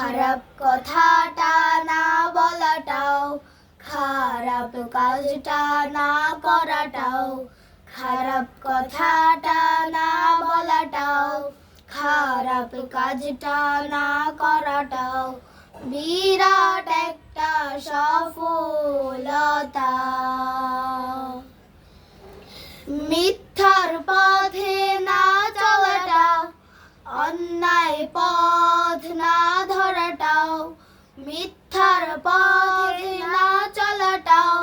খারাপ কথাটা না বলাটাও, খারাপ কাজটা না করাটাও, খারাপ কথাটা না বলাটাও, খারাপ কাজটা না করাটাও বিরাট একটা সফলতা। মিথ্যার পথে না চলাটা, অন্যায় পথ না ধরাটাও, মিথ্যার পথে না চলাটাও,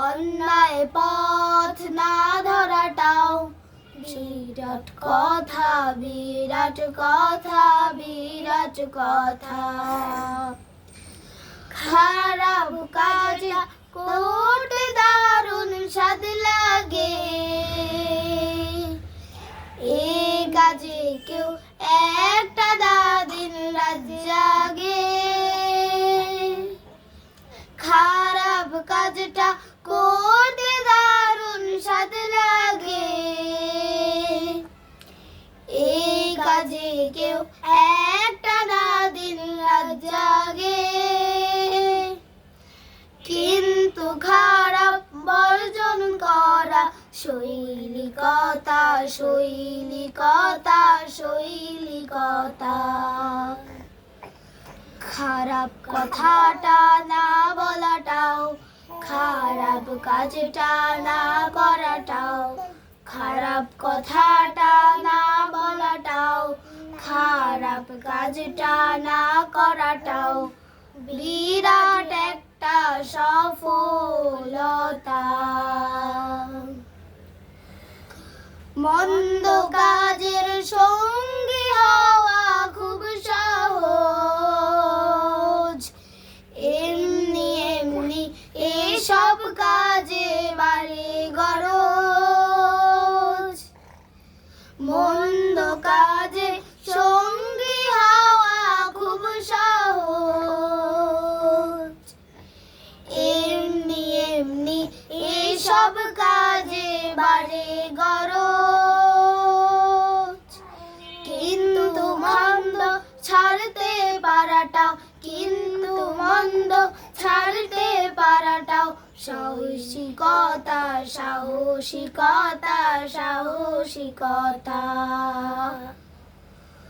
অন্যায় পথ না ধরাটাও বিরাট কথা, বিরাট কথা, বিরাট কথা। খারাপ কাজ করতে দারুণ স্বাদ লাগে, এই কাজে কেউ একটা দিন রাত জাগে। খারাপ কাজটা করতে দারুণ স্বাদ লাগে, এই কাজে কেউ একটা দিন রাত জাগে। কিন্তু খারাপ বর্জন করা শৈলিকতা, শৈলিকতা, শৈলিকতা। খারাপ কথাটা না বলাটাও, খারাপ কাজটা না করাটাও, খারাপ কথাটা না বলাটাও, খারাপ কাজটা না করাটাও বিরাট একটা সফলতা। মন্দ কাজের সঙ্গী হওয়া খুব সহজ, এমনি এমনি এসব কাজে বাড়ে গরজ। মন্দ কাজে সঙ্গী হওয়া খুব সহজ, এমনি এমনি এসব কাজে বাড়ে গরজ। কিন্তু মন্দ ছাড়তে পারাটাও, কিন্তু মন্দ ছাড়তে পারাটাও সাহসিকতা, সাহসিকতা, সাহসিকতা।